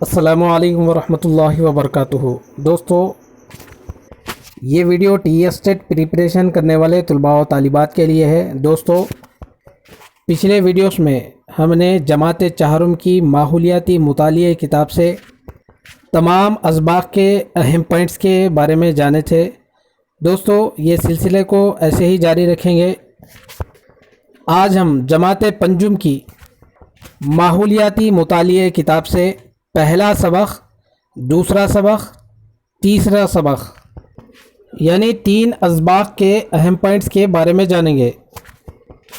अस्सलामु अलैकुम वरहमतुल्लाहि वबरकातुहू। दोस्तों, ये वीडियो टी-एस्टेट प्रिपरेशन करने वाले तलबा व तालिबात के लिए है। दोस्तों, पिछले वीडियोस में हमने जमात चहारुम की माहौलियाती मुतालिए किताब से तमाम असबाक के अहम पॉइंट्स के बारे में जाने थे। दोस्तों, ये सिलसिले को ऐसे ही जारी रखेंगे। आज हम जमात पंजुम की माहौलियाती मुतालिए किताब से पहला सबक, दूसरा सबक, तीसरा सबक यानी 3 असबाक के अहम पॉइंट्स के बारे में जानेंगे।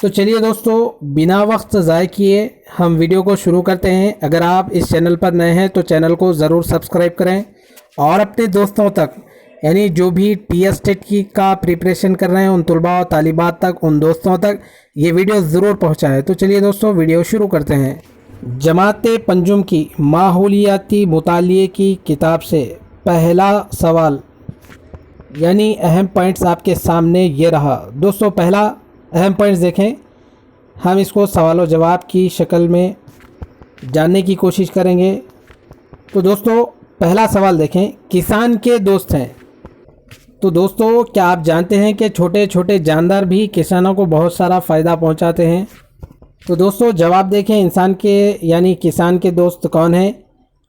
तो चलिए दोस्तों, बिना वक्त ज़ाय किए हम वीडियो को शुरू करते हैं। अगर आप इस चैनल पर नए हैं तो चैनल को ज़रूर सब्सक्राइब करें और अपने दोस्तों तक, यानी जो भी टी-एस्टेट की का प्रिपरेशन कर रहे हैं उन तलबा और तालिबात तक, उन दोस्तों तक ये वीडियो ज़रूर पहुँचाएँ। तो चलिए दोस्तों, वीडियो शुरू करते हैं। जमात पंजुम की माहौलियाती मुतालिए की किताब से पहला सवाल यानी अहम पॉइंट्स आपके सामने ये रहा। दोस्तों, पहला अहम पॉइंट्स देखें, हम इसको सवाल व जवाब की शक्ल में जानने की कोशिश करेंगे। तो दोस्तों, पहला सवाल देखें, किसान के दोस्त हैं। तो दोस्तों, क्या आप जानते हैं कि छोटे छोटे जानदार भी किसानों को बहुत सारा फ़ायदा पहुंचाते हैं? तो दोस्तों, जवाब देखें, इंसान के यानी किसान के दोस्त कौन हैं?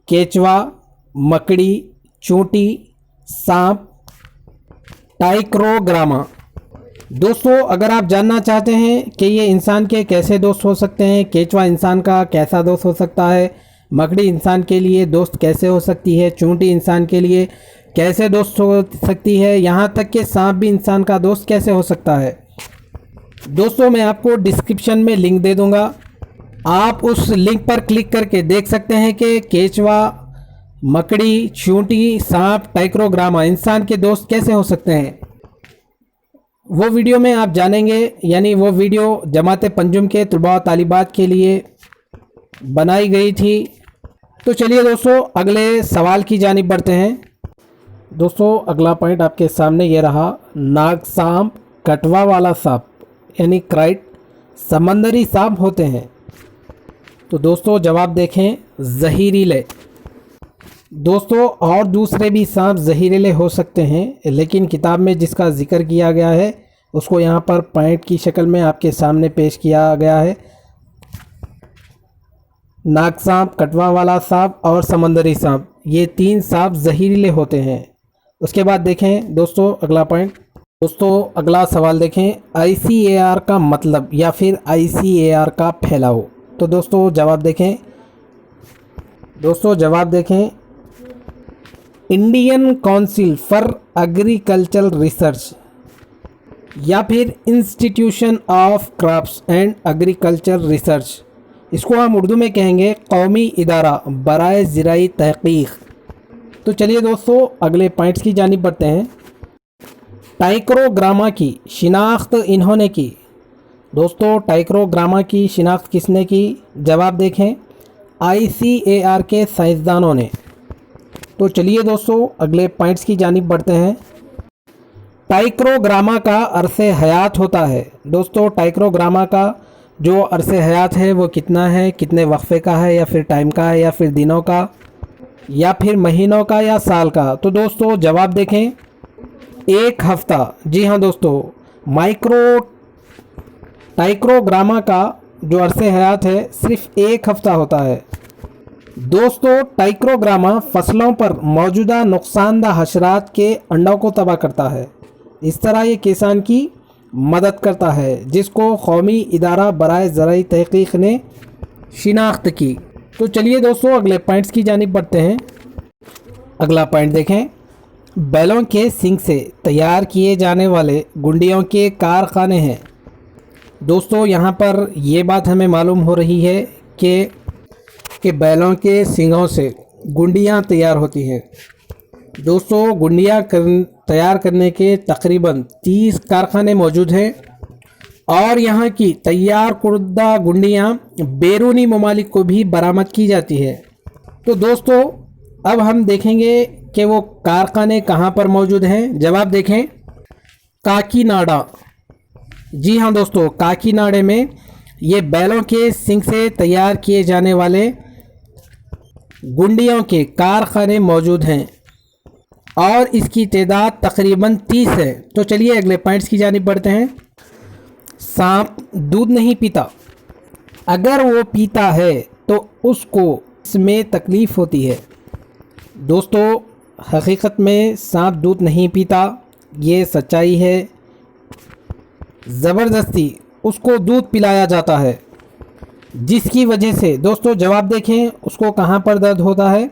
केचवा, मकड़ी, चूंटी, सांप, टाइक्रोग्रामा। दोस्तों, अगर आप जानना चाहते हैं कि ये इंसान के कैसे दोस्त हो सकते हैं, केचवा इंसान का कैसा दोस्त हो सकता है, मकड़ी इंसान के लिए दोस्त कैसे हो सकती है, चूंटी इंसान के लिए कैसे दोस्त हो सकती है, यहाँ तक कि सांप भी इंसान का दोस्त कैसे हो सकता है। दोस्तों, मैं आपको डिस्क्रिप्शन में लिंक दे दूंगा, आप उस लिंक पर क्लिक करके देख सकते हैं कि केचवा, मकड़ी, चूंटी, सांप, टाइक्रोग्रामा इंसान के दोस्त कैसे हो सकते हैं। वो वीडियो में आप जानेंगे, यानी वो वीडियो जमात पंजुम के तलबा तालिबात के लिए बनाई गई थी। तो चलिए दोस्तों, अगले सवाल की जानिब बढ़ते हैं। दोस्तों, अगला पॉइंट आपके सामने ये रहा, नाग सांप, कटवा वाला सांप यानी क्राइट समंदरी सांप होते हैं। तो दोस्तों, जवाब देखें, जहरीले। दोस्तों, और दूसरे भी सांप जहरीले हो सकते हैं, लेकिन किताब में जिसका जिक्र किया गया है उसको यहाँ पर पॉइंट की शक्ल में आपके सामने पेश किया गया है। नाग सांप, कटवा वाला सांप और समंदरी सांप, ये 3 सांप जहरीले होते हैं। उसके बाद देखें दोस्तों अगला पॉइंट। दोस्तों, अगला सवाल देखें, ICAR का मतलब या फिर ICAR का फैलाव। तो दोस्तों, जवाब देखें। दोस्तों, जवाब देखें, Indian council for agricultural research या फिर institution of crops and agriculture research, इसको हम उर्दू में कहेंगे कौमी इदारा बराए ज़राई तहक़ीक़। तो चलिए दोस्तों, अगले पॉइंट्स की जानिब बढ़ते हैं। टाइक्रोग्रामा की शिनाख्त इन्होंने की। दोस्तों, टाइक्रोग्रामा की शिनाख्त किसने की? जवाब देखें, ICAR के साइंसदानों ने। तो चलिए दोस्तों, अगले पॉइंट्स की जानिब बढ़ते हैं। टाइक्रोग्रामा का अरसे हयात होता है। दोस्तों, टाइक्रोग्रामा का जो अरसे हयात है वो कितना है, कितने वक्फे का है, या फिर टाइम का है, या फिर दिनों का, या फिर महीनों का, या साल का? तो दोस्तों, जवाब देखें, 1 हफ़्ता। जी हाँ दोस्तों, टाइक्रोग्रामा का जो अरसे हयात है सिर्फ 1 हफ़्ता होता है। दोस्तों, टाइक्रोग्रामा फसलों पर मौजूदा नुकसानदा हशरात के अंडों को तबाह करता है। इस तरह ये किसान की मदद करता है, जिसको कौमी इदारा बराए ज़राई तहक़ीक़ ने शिनाख्त की। तो चलिए दोस्तों, अगले पॉइंट्स की जानिब बढ़ते हैं। अगला पॉइंट देखें, बैलों के सींग से तैयार किए जाने वाले गुंडियों के कारखाने हैं। दोस्तों, यहाँ पर ये बात हमें मालूम हो रही है कि बैलों के सींगों से गुंडियाँ तैयार होती हैं। दोस्तों, गुंडियाँ तैयार करने के तकरीबन 30 कारखाने मौजूद हैं और यहाँ की तैयार कुर्दा गुंडियाँ बैरूनी ममालिक को भी बरामद की जाती है। तो दोस्तों, अब हम देखेंगे कि वो कारखाने कहाँ पर मौजूद हैं। जवाब देखें, काकीनाडा। जी हाँ दोस्तों, काकीनाडे में ये बैलों के सींग से तैयार किए जाने वाले गुंडियों के कारखाने मौजूद हैं और इसकी तादाद तकरीबन 30 है। तो चलिए अगले पॉइंट्स की जानिब बढ़ते हैं। सांप दूध नहीं पीता, अगर वो पीता है तो उसको इसमें तकलीफ़ होती है। दोस्तों हकीकत में सांप दूध नहीं पीता, ये सच्चाई है। ज़बरदस्ती उसको दूध पिलाया जाता है, जिसकी वजह से दोस्तों जवाब देखें, उसको कहाँ पर दर्द होता है?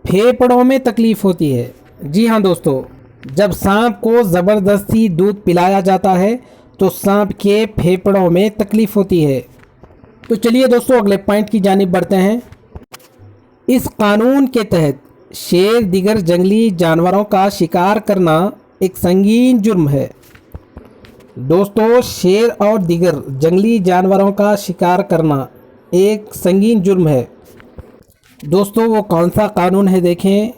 फेफड़ों में तकलीफ़ होती है। जी हाँ दोस्तों, जब सांप को ज़बरदस्ती दूध पिलाया जाता है तो सांप के फेफड़ों में तकलीफ़ होती है। तो चलिए दोस्तों अगले पॉइंट की जानिब बढ़ते हैं। इस कानून के तहत शेर दीगर जंगली जानवरों का शिकार करना एक संगीन जुर्म है। दोस्तों शेर और दीगर जंगली जानवरों का शिकार करना एक संगीन जुर्म है। दोस्तों वो कौन सा कानून है देखें,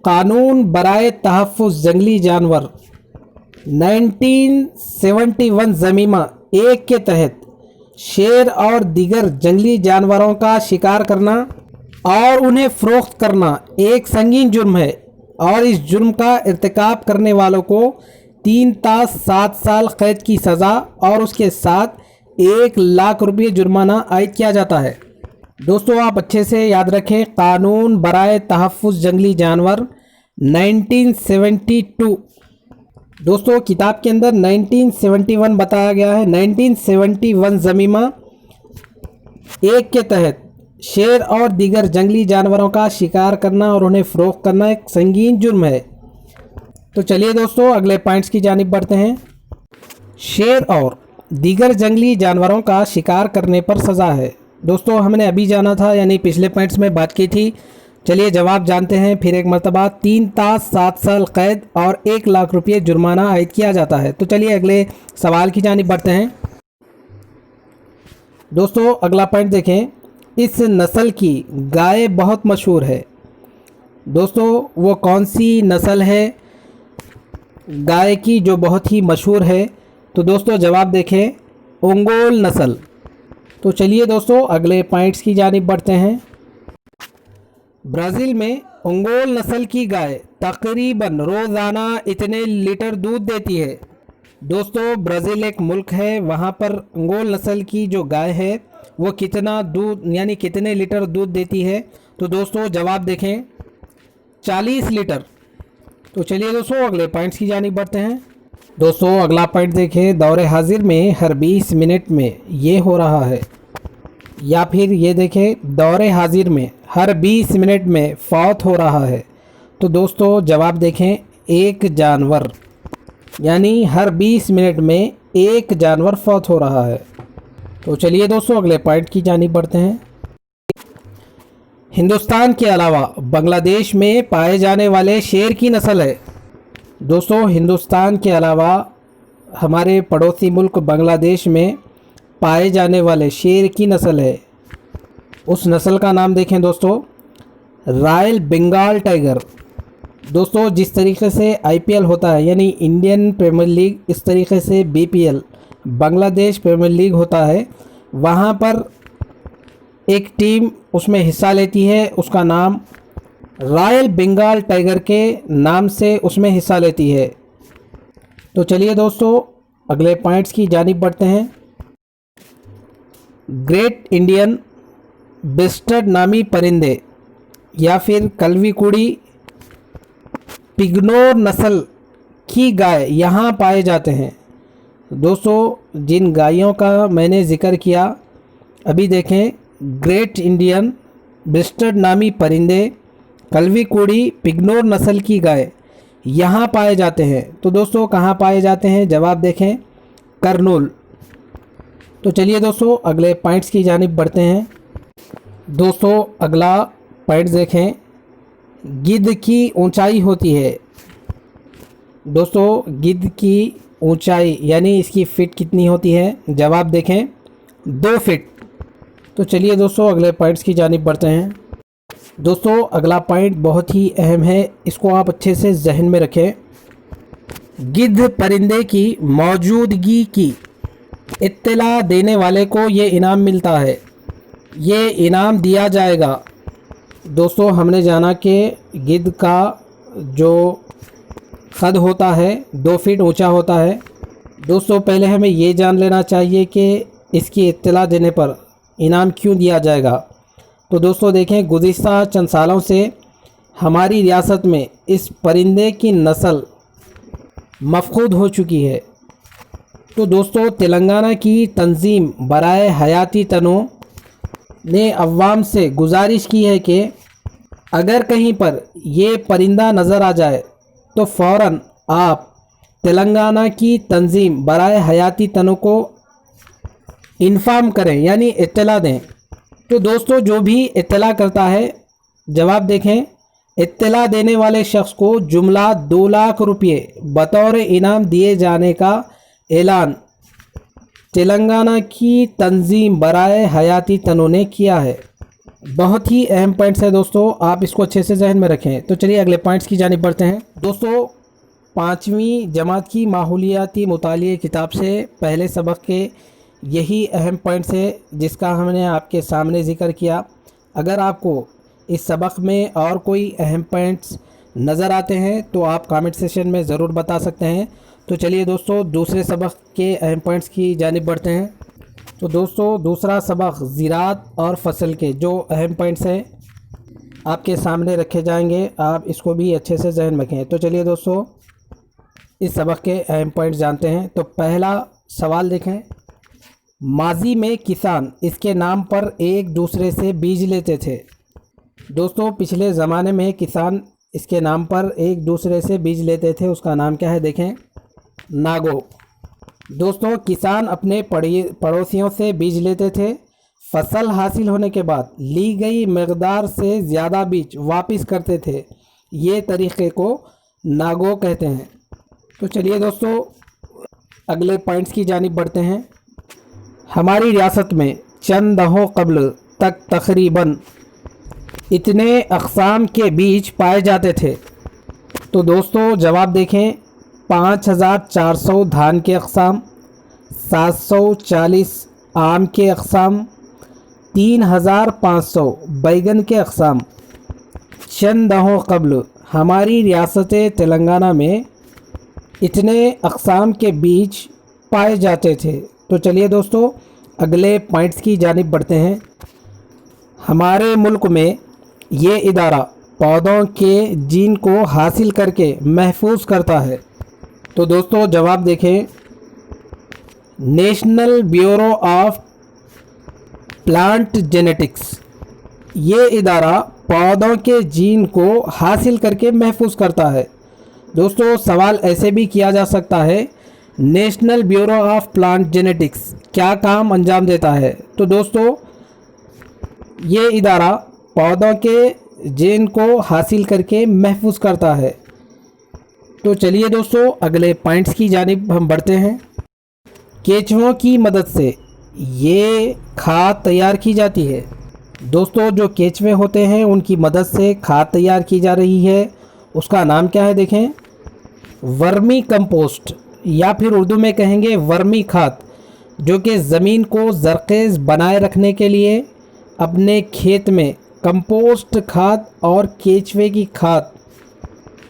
कानून बराए तहफ़्फ़ुज़ जंगली जानवर 1971 ज़मीमा 1 के तहत शेर और दीगर जंगली जानवरों का शिकार करना और उन्हें फ़रोख्त करना एक संगीन जुर्म है और इस जुर्म का इर्तिकाब करने वालों को 3 ता 7 साल कैद की सज़ा और उसके साथ 1 लाख रुपये जुर्माना आयद किया जाता है। दोस्तों आप अच्छे से याद रखें, कानून बराए तहफ़्फ़ुज़ जंगली जानवर 1972। दोस्तों किताब के अंदर 1971 बताया गया है। 1971 ज़मीमा 1 के तहत शेर और दीगर जंगली जानवरों का शिकार करना और उन्हें फ़रोख्त करना एक संगीन जुर्म है। तो चलिए दोस्तों अगले पॉइंट्स की जानिब बढ़ते हैं। शेर और दीगर जंगली जानवरों का शिकार करने पर सज़ा है। दोस्तों हमने अभी जाना था, यानी पिछले पॉइंट्स में बात की थी। चलिए जवाब जानते हैं फिर एक मरतबा। 3 ता 7 साल कैद और 1 लाख रुपये जुर्माना आयद किया जाता है। तो चलिए अगले सवाल की जानिब बढ़ते हैं। दोस्तों अगला पॉइंट देखें, इस नस्ल की गाय बहुत मशहूर है। दोस्तों वो कौन सी नस्ल है गाय की जो बहुत ही मशहूर है? तो दोस्तों जवाब देखें, ओंगोल नस्ल। तो चलिए दोस्तों अगले पॉइंट्स की जानिब बढ़ते हैं। ब्राज़ील में ओंगोल नस्ल की गाय तकरीबन रोज़ाना इतने लीटर दूध देती है। दोस्तों ब्राज़ील एक मुल्क है, वहाँ पर ओंगोल नस्ल की जो गाय है वो कितना दूध यानी कितने लीटर दूध देती है? तो दोस्तों जवाब देखें, 40 लीटर। तो चलिए दोस्तों अगले पॉइंट्स की जानिब बढ़ते हैं। दोस्तों अगला पॉइंट देखें, दौरे हाजिर में हर 20 मिनट में ये हो रहा है, या फिर ये देखें दौरे हाजिर में हर 20 मिनट में फौत हो रहा है। तो दोस्तों जवाब देखें, एक जानवर, यानी हर 20 मिनट में एक जानवर फौत हो रहा है। तो चलिए दोस्तों अगले पॉइंट की जानिब बढ़ते हैं। हिंदुस्तान के अलावा बांग्लादेश में पाए जाने वाले शेर की नस्ल है। दोस्तों हिंदुस्तान के अलावा हमारे पड़ोसी मुल्क बांग्लादेश में पाए जाने वाले शेर की नस्ल है, उस नस्ल का नाम देखें दोस्तों, रॉयल बंगाल टाइगर। दोस्तों जिस तरीके से आईपीएल होता है यानी इंडियन प्रीमियर लीग, इस तरीके से बीपीएल बांग्लादेश प्रीमियर लीग होता है। वहाँ पर एक टीम उसमें हिस्सा लेती है, उसका नाम रॉयल बंगाल टाइगर के नाम से उसमें हिस्सा लेती है। तो चलिए दोस्तों अगले पॉइंट्स की जानिब बढ़ते हैं। ग्रेट इंडियन बस्टर्ड नामी परिंदे या फिर कलवी-कुड़ी पिग्नोर नस्ल की गाय यहाँ पाए जाते हैं। दोस्तों जिन गायों का मैंने ज़िक्र किया अभी देखें, ग्रेट इंडियन बस्टर्ड नामी परिंदे, कलवी-कुड़ी, पिग्नोर नस्ल की गाय यहाँ पाए जाते हैं। तो दोस्तों कहाँ पाए जाते हैं? जवाब देखें, करनूल। तो चलिए दोस्तों अगले पॉइंट्स की जानिब बढ़ते हैं। दोस्तों अगला पॉइंट देखें, गिद्ध की ऊंचाई होती है। दोस्तों गिद्ध की ऊंचाई यानी इसकी फ़िट कितनी होती है? जवाब देखें, 2 फीट। तो चलिए दोस्तों अगले पॉइंट्स की जानिब बढ़ते हैं। दोस्तों अगला पॉइंट बहुत ही अहम है, इसको आप अच्छे से जहन में रखें। गिद्ध परिंदे की मौजूदगी की इत्तला देने वाले को ये इनाम मिलता है। ये इनाम दिया जाएगा दोस्तों हमने जाना कि गिद्ध का जो कद होता है 2 फीट ऊंचा होता है। दोस्तों पहले हमें ये जान लेना चाहिए कि इसकी इत्तला देने पर इनाम क्यों दिया जाएगा। तो दोस्तों देखें, गुज़िश्ता चंद सालों से हमारी रियासत में इस परिंदे की नस्ल मफकूद हो चुकी है। तो दोस्तों तेलंगाना की तंजीम बराए हयाती तनों ने अवाम से गुजारिश की है कि अगर कहीं पर ये परिंदा नज़र आ जाए तो फ़ौरन आप तेलंगाना की तंजीम बराए हयाती तनों को इन्फॉर्म करें, यानी इत्तला दें। तो दोस्तों जो भी इत्तला करता है, जवाब देखें, इत्तला देने वाले शख्स को जुमला 2 लाख रुपये बतौर इनाम दिए जाने का ऐलान तेलंगाना की तंजीम बराए हयाती तनों ने किया है। बहुत ही अहम पॉइंट्स है दोस्तों, आप इसको अच्छे से जहन में रखें। तो चलिए अगले पॉइंट्स की जानिब बढ़ते हैं। दोस्तों 5वीं जमात की माहौलियाती मुतालिए किताब से पहले सबक के यही अहम पॉइंट्स है जिसका हमने आपके सामने ज़िक्र किया। अगर आपको इस सबक में और कोई अहम पॉइंट्स नज़र आते हैं तो आप कमेंट सेशन में ज़रूर बता सकते हैं। तो चलिए दोस्तों दूसरे सबक के अहम पॉइंट्स की जानिब बढ़ते हैं। तो दोस्तों दूसरा सबक ज़राअत और फसल के जो अहम पॉइंट्स हैं आपके सामने रखे जाएंगे, आप इसको भी अच्छे से जहन में रखें। तो चलिए दोस्तों इस सबक के अहम पॉइंट्स जानते हैं। तो पहला सवाल देखें, माजी में किसान इसके नाम पर एक दूसरे से बीज लेते थे। दोस्तों पिछले ज़माने में किसान इसके नाम पर एक दूसरे से बीज लेते थे, उसका नाम क्या है देखें, नागो। दोस्तों किसान अपने पड़ोसियों से बीज लेते थे, फसल हासिल होने के बाद ली गई मकदार से ज़्यादा बीज वापस करते थे, ये तरीक़े को नागो कहते हैं। तो चलिए दोस्तों अगले पॉइंट्स की जानिब बढ़ते हैं। हमारी रियासत में चंद दहों कबल तक तकरीबन इतने अक़साम के बीज पाए जाते थे। तो दोस्तों जवाब देखें, 5400 धान के अक़साम, 740 आम के अक़साम, 3500 बैगन के अक़साम चंद दहों कबल हमारी रियासत तेलंगाना में इतने अक़साम के बीज पाए जाते थे। तो चलिए दोस्तों अगले पॉइंट्स की जानिब बढ़ते हैं। हमारे मुल्क में ये इदारा पौधों के जीन को हासिल करके महफूज करता है। तो दोस्तों जवाब देखें, national bureau of plant genetics, ये इदारा पौधों के जीन को हासिल करके महफूज करता है। दोस्तों सवाल ऐसे भी किया जा सकता है, national bureau of plant genetics क्या काम अंजाम देता है। तो दोस्तों ये इदारा पौधों के जीन को हासिल करके महफूज करता है। तो चलिए दोस्तों अगले पॉइंट्स की जानिब हम बढ़ते हैं। केंचुओं की मदद से ये खाद तैयार की जाती है। दोस्तों जो केंचुए होते हैं उनकी मदद से खाद तैयार की जा रही है, उसका नाम क्या है देखें, वर्मी कंपोस्ट, या फिर उर्दू में कहेंगे वर्मी खाद, जो कि ज़मीन को ज़रख़ेज़ बनाए रखने के लिए अपने खेत में कंपोस्ट खाद और केंचुए की खाद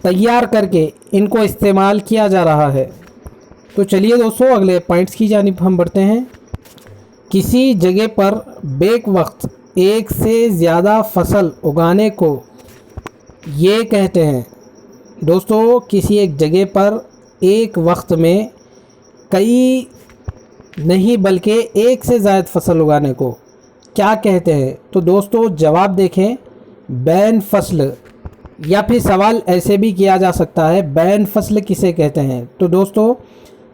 तैयार करके इनको इस्तेमाल किया जा रहा है। तो चलिए दोस्तों अगले पॉइंट्स की जानिब हम बढ़ते हैं। किसी जगह पर बेक वक्त एक से ज़्यादा फसल उगाने को ये कहते हैं। दोस्तों किसी एक जगह पर एक वक्त में कई नहीं बल्कि एक से ज़्यादा फसल उगाने को क्या कहते हैं। तो दोस्तों जवाब देखें, बैन फसल, या फिर सवाल ऐसे भी किया जा सकता है, बैन फसल किसे कहते हैं। तो दोस्तों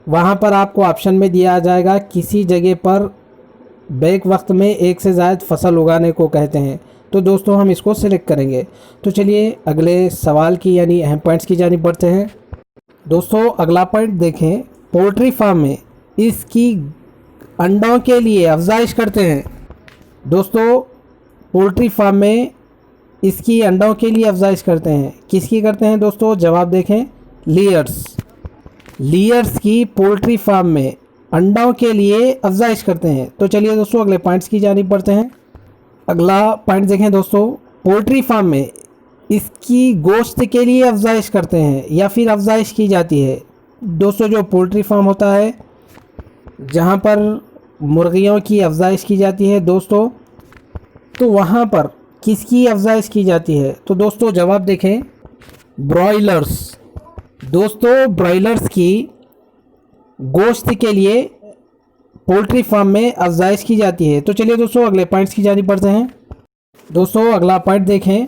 वहाँ पर आपको ऑप्शन में दिया जाएगा, किसी जगह पर बैक वक्त में एक से ज़्यादा फसल उगाने को कहते हैं। तो दोस्तों हम इसको सिलेक्ट करेंगे। तो चलिए अगले सवाल की यानी अहम पॉइंट्स की जानिब बढ़ते हैं। दोस्तों अगला पॉइंट देखें, पोल्ट्री फार्म में इसकी अंडों के लिए अफजाइश करते हैं। दोस्तों पोल्ट्री फार्म में इसकी अंडों के लिए अफजाइश करते हैं, किसकी करते हैं दोस्तों, जवाब देखें, लेयर्स की पोल्ट्री फार्म में अंडों के लिए अफजाइश करते हैं। तो चलिए दोस्तों अगले पॉइंट्स की जानिब बढ़ते हैं। अगला पॉइंट देखें दोस्तों, पोल्ट्री फार्म में इसकी गोश्त के लिए अफजाइश करते हैं या फिर अफजाइश की जाती है। दोस्तों जो पोल्ट्री फार्म होता है जहाँ पर मुर्गियों की अफजाइश की जाती है दोस्तों, तो वहाँ पर किसकी अफजाइश की जाती है? तो दोस्तों जवाब देखें, ब्रॉयलर्स। दोस्तों ब्रॉयलर्स की गोश्त के लिए पोल्ट्री फार्म में अफजाइश की जाती है। तो चलिए दोस्तों अगले पॉइंट्स की जानिब बढ़ते हैं। दोस्तों अगला पॉइंट देखें,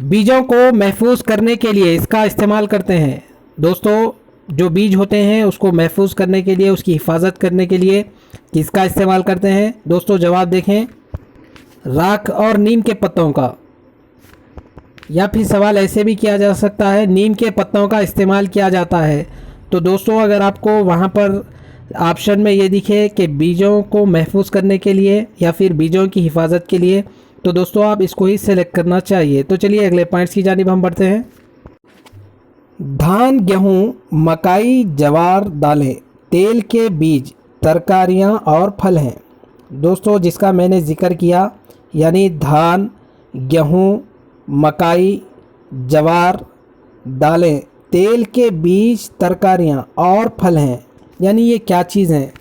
बीजों को महफूज करने के लिए इसका इस्तेमाल करते हैं। दोस्तों जो बीज होते हैं उसको महफूज करने के लिए, उसकी हिफाजत करने के लिए किसका इस्तेमाल करते हैं? दोस्तों जवाब देखें, राख और नीम के पत्तों का। या फिर सवाल ऐसे भी किया जा सकता है, नीम के पत्तों का इस्तेमाल किया जाता है। तो दोस्तों अगर आपको वहाँ पर ऑप्शन में ये दिखे कि बीजों को महफूज करने के लिए या फिर बीजों की हिफाजत के लिए, तो दोस्तों आप इसको ही सेलेक्ट करना चाहिए। तो चलिए अगले पॉइंट्स की जानिब हम बढ़ते हैं। धान, गेहूँ, मकाई, ज्वार, दालें, तेल के बीज, तरकारियाँ और फल हैं। दोस्तों जिसका मैंने ज़िक्र किया, यानी धान, गेहूँ, मकाई, ज्वार, दालें, तेल के बीज, तरकारियाँ और फल हैं, यानी ये क्या चीज़ हैं?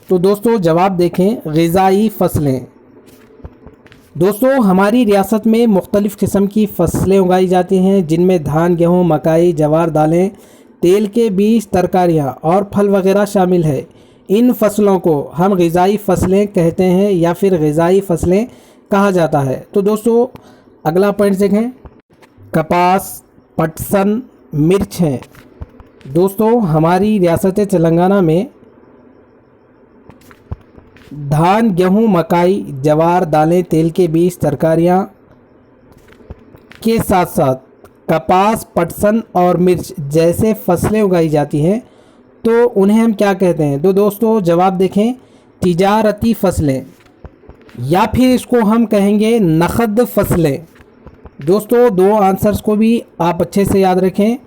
तो दोस्तों जवाब देखें, ग़िज़ाई फसलें। दोस्तों हमारी रियासत में मुख्तलिफ़ किस्म की फसलें उगाई जाती हैं, जिनमें धान, गेहूँ, मकाई, ज्वार, दालें, तेल के बीज, तरकारियाँ और फल वगैरह शामिल है। इन फसलों को हम ग़िज़ाई फसलें कहते हैं या फिर ग़िज़ाई फसलें कहा जाता है। तो दोस्तों अगला पॉइंट देखें, कपास, पटसन, मिर्च हैं। दोस्तों हमारी रियासत तेलंगाना में धान, गेहूँ, मकाई, ज्वार, दालें, तेल के बीज, तरकारियाँ के साथ साथ कपास, पटसन और मिर्च जैसे फसलें उगाई जाती हैं, तो उन्हें हम क्या कहते हैं? तो दोस्तों जवाब देखें, तिजारती फसलें या फिर इसको हम कहेंगे नकद फसलें। दोस्तों दो आंसर्स को भी आप अच्छे से याद रखें,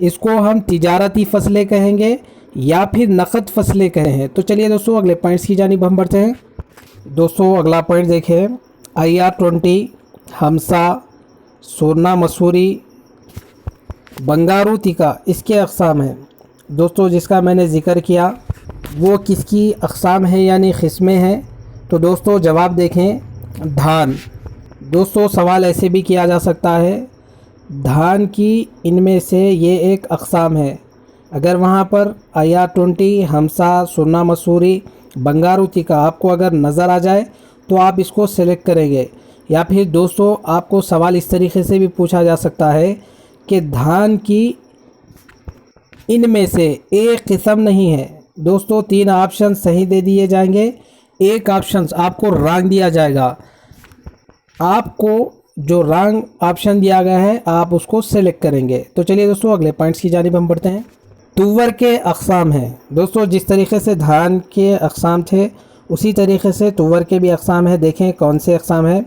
इसको हम तिजारती फसलें कहेंगे या फिर नकद फसलें कहे हैं। तो चलिए दोस्तों अगले पॉइंट्स की जानिब हम बढ़ते हैं। दोस्तों अगला पॉइंट देखें, IR-20, हमसा, सोना मसूरी, बंगारू तिका, इसके अक़साम हैं। दोस्तों जिसका मैंने ज़िक्र किया वो किसकी अक़साम है यानी क़िस्में हैं? तो दोस्तों जवाब देखें, धान। दोस्तों सवाल ऐसे भी किया जा सकता है, धान की इनमें से ये एक अक़साम है। अगर वहाँ पर IR-20, हमसा, सोना मसूरी, बंगारू तिका आपको अगर नज़र आ जाए तो आप इसको सेलेक्ट करेंगे। या फिर दोस्तों आपको सवाल इस तरीके से भी पूछा जा सकता है कि धान की इनमें से एक किस्म नहीं है। दोस्तों 3 ऑप्शन सही दे दिए जाएंगे, एक ऑप्शन आपको रॉन्ग दिया जाएगा। आपको जो रॉन्ग ऑप्शन दिया गया है आप उसको सेलेक्ट करेंगे। तो चलिए दोस्तों अगले पॉइंट्स की जानिब हम बढ़ते हैं। तुवर के अक़साम हैं। दोस्तों जिस तरीके से धान के अक़साम थे उसी तरीके से तुवर के भी अक़साम है। देखें कौन से अक़साम है,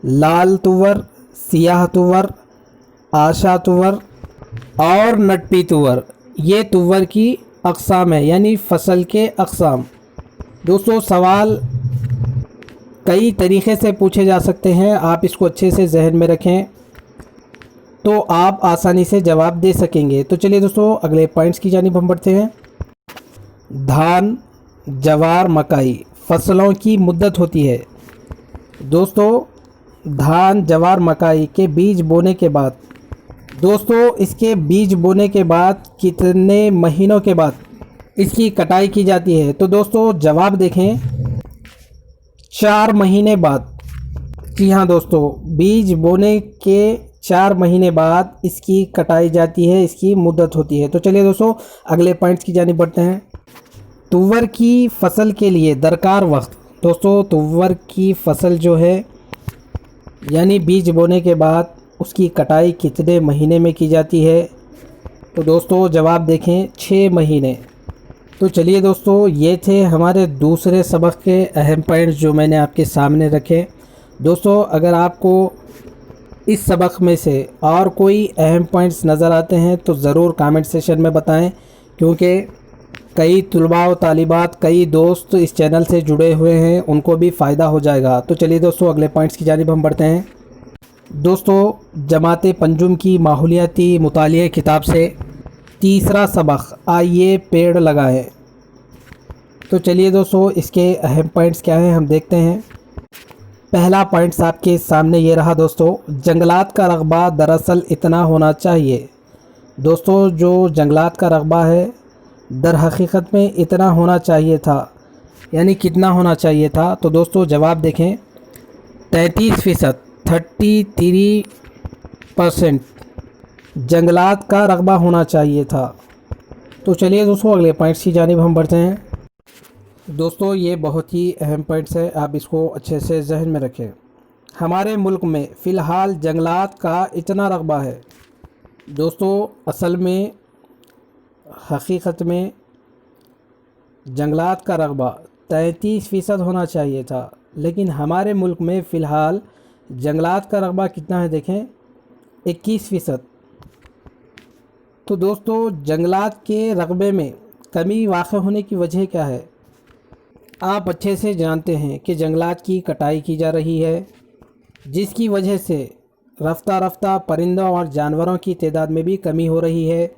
लाल तुवर, सियाह तुवर, आशा तुवर और नटपी तुवर, ये तुवर की अक़साम है यानी फसल के अक़साम। दोस्तों सवाल कई तरीक़े से पूछे जा सकते हैं, आप इसको अच्छे से जहन में रखें तो आप आसानी से जवाब दे सकेंगे। तो चलिए दोस्तों अगले पॉइंट्स की जानिब हम बढ़ते हैं। धान, ज्वार, मकाई फसलों की मुद्दत होती है। दोस्तों धान, ज्वार, मकाई के बीज बोने के बाद, दोस्तों इसके बीज बोने के बाद कितने महीनों के बाद इसकी कटाई की जाती है? तो दोस्तों जवाब देखें, 4 महीने बाद। जी हाँ दोस्तों, बीज बोने के 4 महीने बाद इसकी कटाई जाती है, इसकी मुद्दत होती है। तो चलिए दोस्तों अगले पॉइंट्स की जानिब बढ़ते हैं। तुवर की फसल के लिए दरकार वक्त। दोस्तों तुवर की फसल जो है यानी बीज बोने के बाद उसकी कटाई कितने महीने में की जाती है? तो दोस्तों जवाब देखें, 6 महीने। तो चलिए दोस्तों ये थे हमारे दूसरे सबक के अहम पॉइंट्स जो मैंने आपके सामने रखे। दोस्तों अगर आपको इस सबक में से और कोई अहम पॉइंट्स नज़र आते हैं तो ज़रूर कमेंट सेशन में बताएं, क्योंकि कई तुलबा व तालिबात, कई दोस्त इस चैनल से जुड़े हुए हैं, उनको भी फ़ायदा हो जाएगा। तो चलिए दोस्तों अगले पॉइंट्स की जानिब हम बढ़ते हैं। दोस्तों जमात पंजुम की माहौलियाती मुतालिया किताब से तीसरा सबक आइए पेड़ लगाएं। तो चलिए दोस्तों इसके अहम पॉइंट्स क्या हैं हम देखते हैं। पहला पॉइंट्स आपके सामने ये रहा दोस्तों, जंगलात का रकबा दरअसल इतना होना चाहिए। दोस्तों जो जंगलात का रकबा है दर हकीकत में इतना होना चाहिए था, यानी कितना होना चाहिए था। तो दोस्तों जवाब देखें, 33% 33% जंगलात का रकबा होना चाहिए था। तो चलिए दोस्तों अगले पॉइंट्स की जानिब हम बढ़ते हैं। दोस्तों ये बहुत ही अहम पॉइंट्स है, आप इसको अच्छे से जहन में रखें। हमारे मुल्क में फ़िलहाल जंगलात का इतना रकबा है। दोस्तों असल में हकीकत में जंगलात का रकबा 33% होना चाहिए था, लेकिन हमारे मुल्क में फ़िलहाल जंगलात का रकबा कितना है देखें, 21%। तो दोस्तों जंगलात के रकबे में कमी वाक़ होने की वजह क्या है? आप अच्छे से जानते हैं कि जंगलात की कटाई की जा रही है, जिसकी वजह से रफ्ता रफ्ता परिंदों और जानवरों की तादाद में भी कमी हो रही है,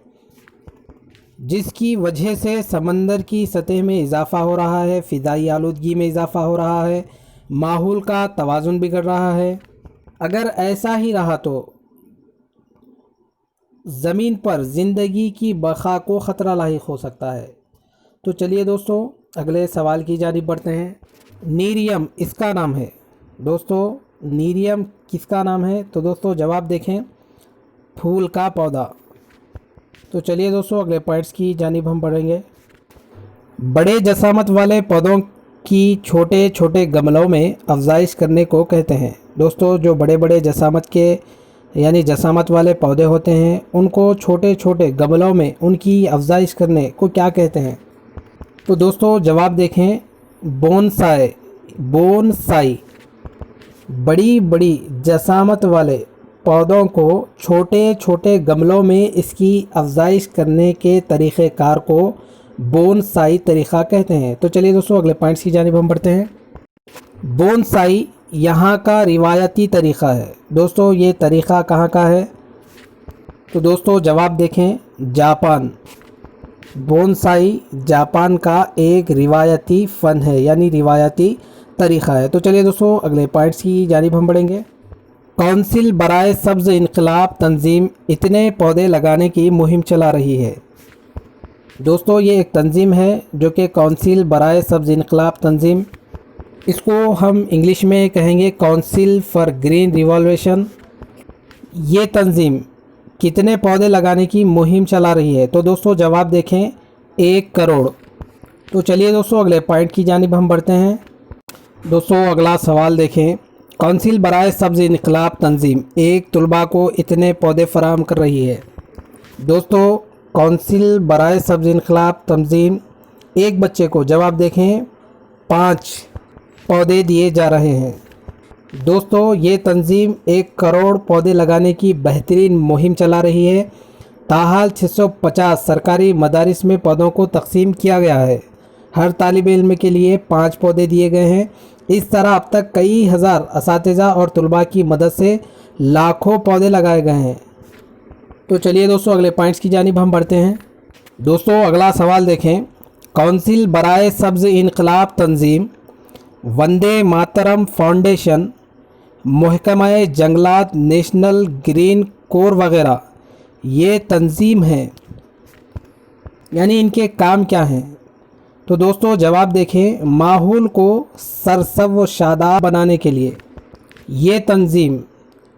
जिसकी वजह से समंदर की सतह में इजाफ़ा हो रहा है, फ़िज़ाई आलूदगी में इजाफ़ा हो रहा है, माहौल का तवाज़ुन बिगड़ रहा है। अगर ऐसा ही रहा तो ज़मीन पर ज़िंदगी की बका को ख़तरा लाहिक हो सकता है। तो चलिए दोस्तों अगले सवाल की जानिब बढ़ते हैं। नीरियम इसका नाम है। दोस्तों नीरियम किसका नाम है? तो दोस्तों जवाब देखें, फूल का पौधा। तो चलिए दोस्तों अगले पॉइंट्स की जानिब हम बढ़ेंगे। बड़े जसामत वाले पौधों की छोटे छोटे गमलों में अफजाइश करने को कहते हैं। दोस्तों जो बड़े बड़े जसामत के यानी जसामत वाले पौधे होते हैं, उनको छोटे छोटे गमलों में उनकी अफजाइश करने को क्या कहते हैं? तो दोस्तों जवाब देखें, बोनसाई। बोनसाई बड़ी बड़ी जसामत वाले पौधों को छोटे छोटे गमलों में इसकी अफजाइश करने के तरीक़ेकार को बोनसाई तरीक़ा कहते हैं। तो चलिए दोस्तों अगले पॉइंट्स की जानिब हम बढ़ते हैं। बोनसाई यहाँ का रिवायती तरीक़ा है। दोस्तों ये तरीक़ा कहाँ का है? तो दोस्तों जवाब देखें, जापान। बोनसाई जापान का एक रिवायती फ़न है, यानी रिवायती तरीक़ा है। तो चलिए दोस्तों अगले पॉइंट्स की जानिब हम बढ़ेंगे। कौंसिल बराए सब्ज़ इनकलाब तंजीम इतने पौधे लगाने की मुहिम चला रही है। दोस्तों ये एक तंजीम है जो कि कौंसिल बराए सब्ज़ इनकलाब तंजीम, इसको हम इंग्लिश में कहेंगे काउंसिल फॉर ग्रीन रिवॉल्यूशन। ये तंजीम कितने पौधे लगाने की मुहिम चला रही है? तो दोस्तों जवाब देखें, 1 करोड़। तो चलिए दोस्तों अगले पॉइंट की जानिब हम बढ़ते हैं। दोस्तों अगला सवाल देखें, काउंसिल बराए सब्ज़ इनकलाब तंजीम एक तलबा को इतने पौधे फराहम कर रही है। दोस्तों काउंसिल बराए सब्ज़ इनकलाब तंजीम एक बच्चे को, जवाब देखें, 5 पौधे दिए जा रहे हैं। दोस्तों ये तंजीम 1 करोड़ पौधे लगाने की बेहतरीन मुहिम चला रही है। ताहाल 650 सरकारी मदारिस में पौधों को तकसीम किया गया है। हर तालिब इल्म के लिए 5 पौधे दिए गए हैं। इस तरह अब तक कई हज़ार असातिज़ा और तलबा की मदद से लाखों पौधे लगाए गए हैं। तो चलिए दोस्तों अगले पॉइंट्स की जानिब हम बढ़ते हैं। दोस्तों अगला सवाल देखें, काउंसिल बराए सब्ज़ इनकलाब तंजीम, वंदे मातरम फाउंडेशन, महकमा जंगलात, नेशनल ग्रीन कोर वगैरह ये तंजीम हैं, यानी इनके काम क्या हैं? तो दोस्तों जवाब देखें, माहौल को सरसब्ज़ व शादाब बनाने के लिए ये तंजीम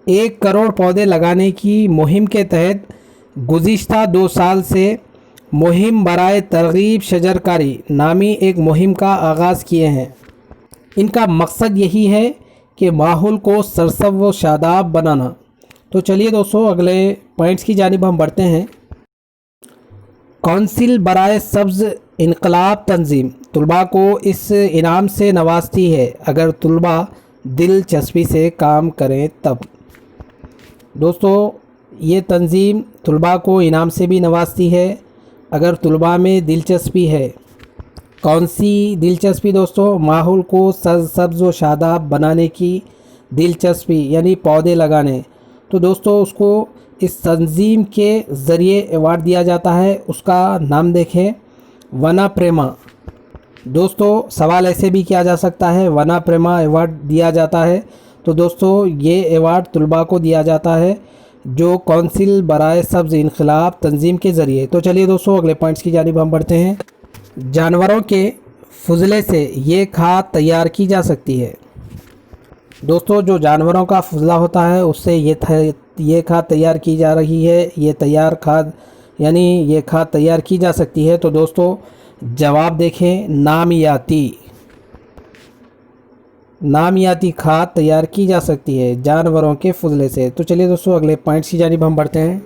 1 करोड़ पौधे लगाने की मुहिम के तहत गुज़िश्ता 2 साल से मुहिम बराए तरगीब शजरकारी नामी एक मुहिम का आगाज़ किए हैं। इनका मकसद यही है कि माहौल को सरसब्ज़ व शादाब बनाना। तो चलिए दोस्तों अगले पॉइंट्स की जानिब हम बढ़ते हैं। काउंसिल बराए सब्ज़ इनकलाब तंजीम तलबा को इस इनाम से नवाजती है अगर तलबा दिलचस्पी से काम करें तब। दोस्तों ये तंजीम तलबा को इनाम से भी नवाजती है अगर तलबा में दिलचस्पी है। कौन सी दिलचस्पी दोस्तों? माहौल को सब्ज़ व शादाब बनाने की दिलचस्पी, यानी पौधे लगाने। تو دوستو اس کو اس تنظیم کے ذریعے ایوارڈ دیا جاتا ہے، اس کا نام دیکھیں ونا پریما۔ دوستو سوال ایسے بھی کیا جا سکتا ہے، ونا پریما ایوارڈ دیا جاتا ہے، تو دوستو یہ ایوارڈ طلباء کو دیا جاتا ہے جو کونسل برائے سبز انقلاب تنظیم کے ذریعے۔ تو چلیے دوستو اگلے پوائنٹس کی جانب ہم بڑھتے ہیں۔ جانوروں کے فضلے سے یہ کھاد تیار کی جا سکتی ہے۔ دوستو جو جانوروں کا فضلہ ہوتا ہے اس سے یہ کھاد تیار کی جا رہی ہے، یہ کھاد تیار کی جا سکتی ہے۔ تو دوستو جواب دیکھیں، نامیاتی کھاد تیار کی جا سکتی ہے جانوروں کے فضلے سے۔ تو چلیے دوستو اگلے پوائنٹس کی جانب ہم بڑھتے ہیں۔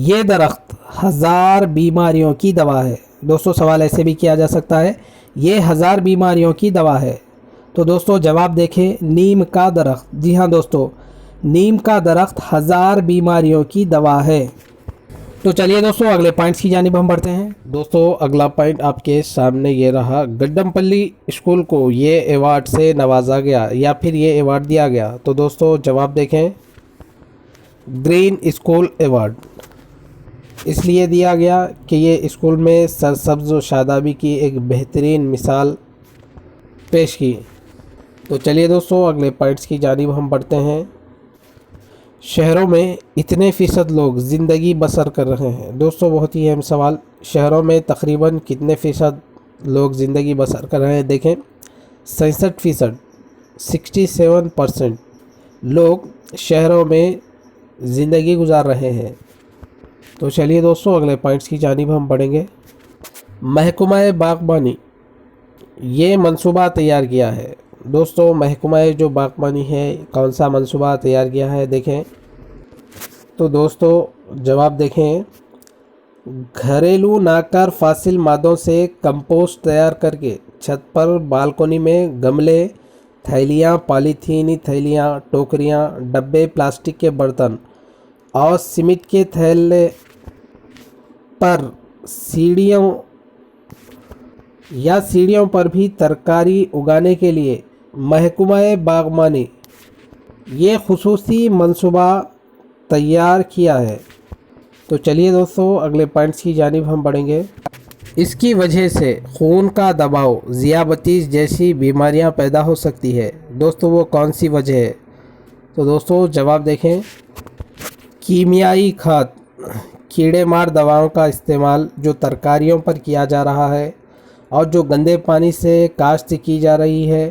یہ درخت 1000 بیماریوں کی دوا ہے۔ دوستو سوال ایسے بھی کیا جا سکتا ہے، یہ 1000 بیماریوں کی دوا ہے۔ تو دوستو جواب دیکھیں، نیم کا درخت۔ جی ہاں دوستو، نیم کا درخت 1000 بیماریوں کی دوا ہے۔ تو چلیے دوستو اگلے پوائنٹس کی جانب ہم بڑھتے ہیں۔ دوستو اگلا پوائنٹ آپ کے سامنے یہ رہا، گڈم پلی اسکول کو یہ ایوارڈ سے نوازا گیا یا پھر یہ ایوارڈ دیا گیا۔ تو دوستو جواب دیکھیں، گرین اسکول ایوارڈ اس لیے دیا گیا کہ یہ اسکول میں سرسبز و شادابی کی ایک بہترین مثال پیش کی۔ تو چلیے دوستو اگلے پوائنٹس کی جانب ہم بڑھتے ہیں۔ شہروں میں اتنے فیصد لوگ زندگی بسر کر رہے ہیں۔ دوستو بہت ہی اہم سوال، شہروں میں تقریباً کتنے فیصد لوگ زندگی بسر کر رہے ہیں؟ دیکھیں 66%، 67% لوگ شہروں میں زندگی گزار رہے ہیں۔ تو چلیے دوستو اگلے پوائنٹس کی جانب ہم بڑھیں گے۔ محکمہ باغبانی یہ منصوبہ تیار کیا ہے۔ دوستو محکمہ جو باغبانی ہے کون سا منصوبہ تیار کیا ہے؟ دیکھیں تو دوستو جواب دیکھیں، گھریلو ناکار فاصل مادوں سے کمپوسٹ تیار کر کے چھت پر بالکونی میں گملے، تھیلیاں، پالیتھینی تھیلیاں، ٹوکریاں، ڈبے، پلاسٹک کے برتن اور سیمنٹ کے تھیلے پر سیڑھیوں پر بھی ترکاری اگانے کے لیے محکمہ باغبانی یہ خصوصی منصوبہ تیار کیا ہے۔ تو چلیے دوستو اگلے پوائنٹس کی جانب ہم بڑھیں گے۔ اس کی وجہ سے خون کا دباؤ، ذیابیطس جیسی بیماریاں پیدا ہو سکتی ہے۔ دوستو وہ کون سی وجہ ہے؟ تو دوستو جواب دیکھیں، کیمیائی کھاد، کیڑے مار دواؤں کا استعمال جو ترکاریوں پر کیا جا رہا ہے اور جو گندے پانی سے کاشت کی جا رہی ہے۔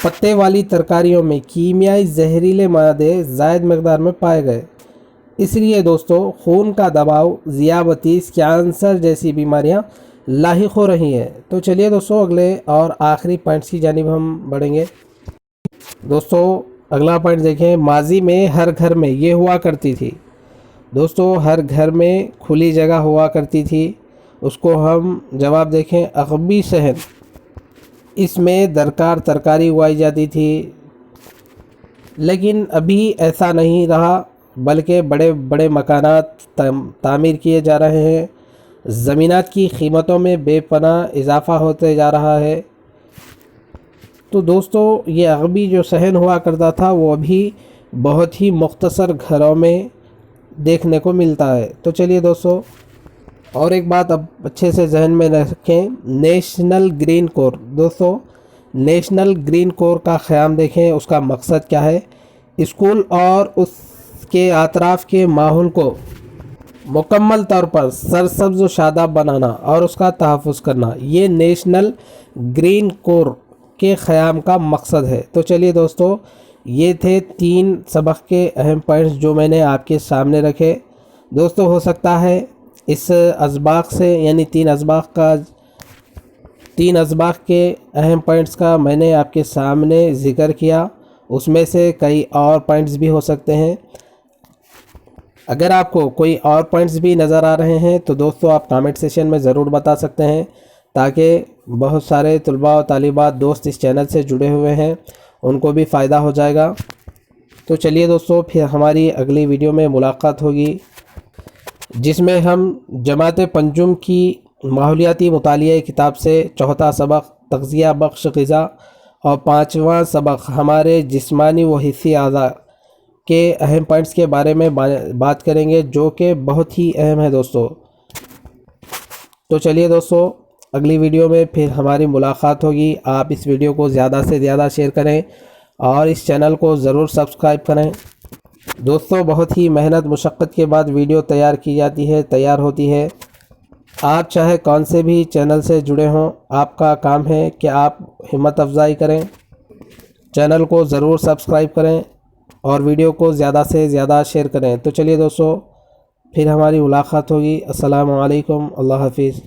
پتے والی ترکاریوں میں کیمیائی زہریلے مادے زائد مقدار میں پائے گئے، اس لیے دوستو خون کا دباؤ، ذیابیطس، کینسر جیسی بیماریاں لاحق ہو رہی ہیں۔ تو چلیے دوستو اگلے اور آخری پوائنٹس کی جانب ہم بڑھیں گے۔ دوستو اگلا پوائنٹ دیکھیں، ماضی میں ہر گھر میں یہ ہوا کرتی تھی۔ دوستو ہر گھر میں کھلی جگہ ہوا کرتی تھی، اس کو ہم جواب دیکھیں، عقبی صحن، اس میں درکار ترکاری اگائی جاتی تھی، لیکن ابھی ایسا نہیں رہا، بلکہ بڑے بڑے مکانات تعمیر کیے جا رہے ہیں، زمینات کی قیمتوں میں بے پناہ اضافہ ہوتے جا رہا ہے۔ تو دوستو یہ عقبی جو صحن ہوا کرتا تھا وہ ابھی بہت ہی مختصر گھروں میں دیکھنے کو ملتا ہے۔ تو چلیے دوستو اور ایک بات اب اچھے سے ذہن میں رکھیں، نیشنل گرین کور۔ دوستو نیشنل گرین کور کا قیام دیکھیں، اس کا مقصد کیا ہے؟ اسکول اور اس کے اطراف کے ماحول کو مکمل طور پر سرسبز و شاداب بنانا اور اس کا تحفظ کرنا، یہ نیشنل گرین کور کے قیام کا مقصد ہے۔ تو چلیے دوستو یہ تھے 3 سبق کے اہم پوائنٹس جو میں نے آپ کے سامنے رکھے۔ دوستو ہو سکتا ہے اس اسباق سے یعنی 3 اسباق کے اہم پوائنٹس کا میں نے آپ کے سامنے ذکر کیا، اس میں سے کئی اور پوائنٹس بھی ہو سکتے ہیں۔ اگر آپ کو کوئی اور پوائنٹس بھی نظر آ رہے ہیں تو دوستو آپ کامنٹ سیشن میں ضرور بتا سکتے ہیں، تاکہ بہت سارے طلباء و طالبات دوست اس چینل سے جڑے ہوئے ہیں، ان کو بھی فائدہ ہو جائے گا۔ تو چلیے دوستو پھر ہماری اگلی ویڈیو میں ملاقات ہوگی، جس میں ہم جماعت پنجم کی ماحولیاتی مطالعہ کتاب سے 4تھا سبق تغذیہ بخش غذا اور 5واں سبق ہمارے جسمانی و حسی اعضاء کے اہم پوائنٹس کے بارے میں بات کریں گے، جو کہ بہت ہی اہم ہے دوستو۔ تو چلیے دوستو، اگلی ویڈیو میں پھر ہماری ملاقات ہوگی۔ آپ اس ویڈیو کو زیادہ سے زیادہ شیئر کریں اور اس چینل کو ضرور سبسکرائب کریں۔ دوستو، بہت ہی محنت مشقت کے بعد ویڈیو تیار ہوتی ہے۔ آپ چاہے کون سے بھی چینل سے جڑے ہوں، آپ کا کام ہے کہ آپ ہمت افزائی کریں، چینل کو ضرور سبسکرائب کریں اور ویڈیو کو زیادہ سے زیادہ شیئر کریں۔ تو چلیے دوستو، پھر ہماری ملاقات ہوگی۔ السلام علیکم، اللہ حافظ۔